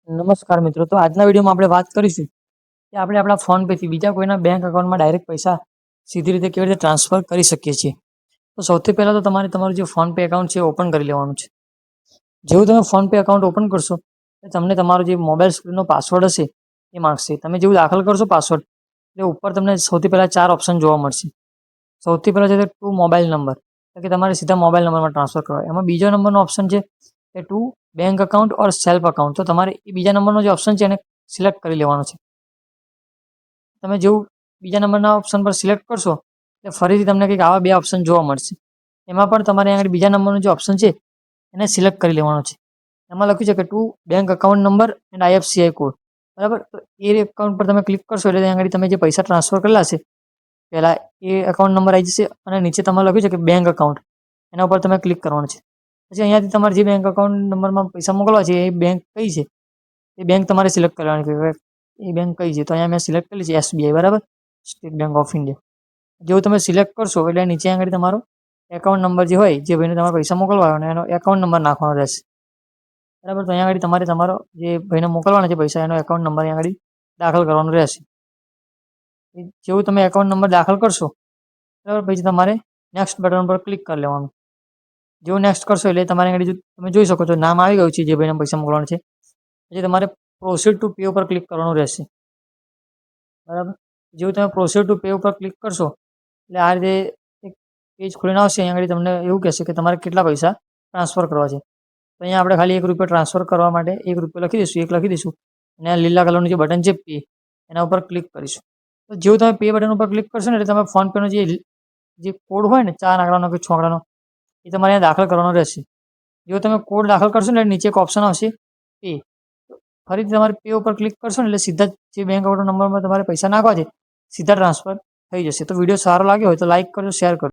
નમસ્કાર મિત્રો, તો આજના વિડીયોમાં આપણે વાત કરીશું કે આપણે આપણા ફોન પેથી બીજા કોઈના બેંક એકાઉન્ટમાં ડાયરેક્ટ પૈસા સીધી રીતે કેવી રીતે ટ્રાન્સફર કરી શકીએ છીએ. તો સૌથી પહેલાં તો તમારે તમારું જે ફોન પે એકાઉન્ટ છે એ ઓપન કરી લેવાનું છે. જેવું તમે ફોન પે એકાઉન્ટ ઓપન કરશો એટલે તમને તમારો જે મોબાઈલ સ્ક્રીનનો પાસવર્ડ હશે એ માંગશે. તમે જેવું દાખલ કરશો પાસવર્ડ એટલે ઉપર તમને સૌથી પહેલાં 4 ઓપ્શન જોવા મળશે. સૌથી પહેલાં છે તે ટુ મોબાઈલ નંબર, એટલે કે તમારે સીધા મોબાઈલ નંબરમાં ટ્રાન્સફર કરવા. એમાં બીજો નંબરનો ઓપ્શન છે એ to bank account or self account. તો તમારે એ બીજા નંબરનો જે ઓપ્શન છે એને સિલેક્ટ કરી લેવાનો છે. તમે જેવું બીજા નંબરના ઓપ્શન પર સિલેક્ટ કરશો એટલે ફરીથી તમને કંઈક આવા 2 ઓપ્શન જોવા મળશે. એમાં પણ તમારે આગળ બીજા નંબરનો જે ઓપ્શન છે એને સિલેક્ટ કરી લેવાનો છે. એમાં લખ્યું છે કે two bank account number and IFSCI code, બરાબર. તો એ એકાઉન્ટ પર તમે ક્લિક કરશો એટલે ત્યાં આગળ તમે જે પૈસા ટ્રાન્સફર કરેલા છે પહેલાં એ એકાઉન્ટ નંબર આવી જશે અને નીચે તમારે લખ્યું છે કે બેંક અકાઉન્ટ, એના ઉપર તમે ક્લિક કરવાનું છે. પછી અહીંયાથી તમારે જે બેંક અકાઉન્ટ નંબરમાં પૈસા મોકલવા છે એ બેંક કઈ છે એ બેંક તમારે સિલેક્ટ કરવાની છે. એ બેંક કઈ છે તો અહીંયા મેં સિલેક્ટ કરેલી છે SBI, બરાબર, સ્ટેટ બેંક ઓફ ઇન્ડિયા. જેવું તમે સિલેક્ટ કરશો એટલે નીચે આગળ તમારો એકાઉન્ટ નંબર જે હોય, જે ભાઈને તમારે પૈસા મોકલવા હોય એનો એકાઉન્ટ નંબર નાખવાનો રહેશે, બરાબર. તો અહીંયા આગળ તમારે તમારો જે ભાઈને મોકલવાના છે પૈસા એનો એકાઉન્ટ નંબર અહીંયા આગળ દાખલ કરવાનો રહેશે. જેવું તમે એકાઉન્ટ નંબર દાખલ કરશો બરાબર, પછી તમારે નેક્સ્ટ બટન પર ક્લિક કરી લેવાનું. જેવું નેક્સ્ટ કરશો એટલે તમારે આગળ તમે જોઈ શકો છો નામ આવી ગયું છે જે ભાઈને પૈસા મોકલવાના છે. પછી તમારે પ્રોસીડ ટુ પે ઉપર ક્લિક કરવાનું રહેશે, બરાબર. જેવું તમે પ્રોસીડ ટુ પે ઉપર ક્લિક કરશો એટલે આ રીતે એક પેજ ખોલીને આવશે. અહીંયા આગળ તમને એવું કહેશે કે તમારે કેટલા પૈસા ટ્રાન્સફર કરવા છે. તો અહીંયા આપણે ખાલી ₹1 ટ્રાન્સફર કરવા માટે ₹1 લખી દઈશું, 1 લખી દઈશું અને આ લીલા કલરનું જે બટન છે પે, એના ઉપર ક્લિક કરીશું. તો જેવું તમે પે બટન ઉપર ક્લિક કરશો ને એટલે તમે ફોનપેનો જે કોડ હોય ને 4 આંકડાનો કે 6 આંકડાનો એ તમારે અહીંયા દાખલ કરવાનો રહેશે. જો તમે કોડ દાખલ કરશો ને એટલે નીચે એક ઓપ્શન આવશે પે. ફરીથી તમારે પે ઉપર ક્લિક કરશો ને એટલે સીધા જે બેંક અકાઉન્ટ નંબરમાં તમારે પૈસા નાખવા છે સીધા ટ્રાન્સફર થઈ જશે. તો વિડીયો સારો લાગ્યો હોય તો લાઇક કરજો, શેર કરજો.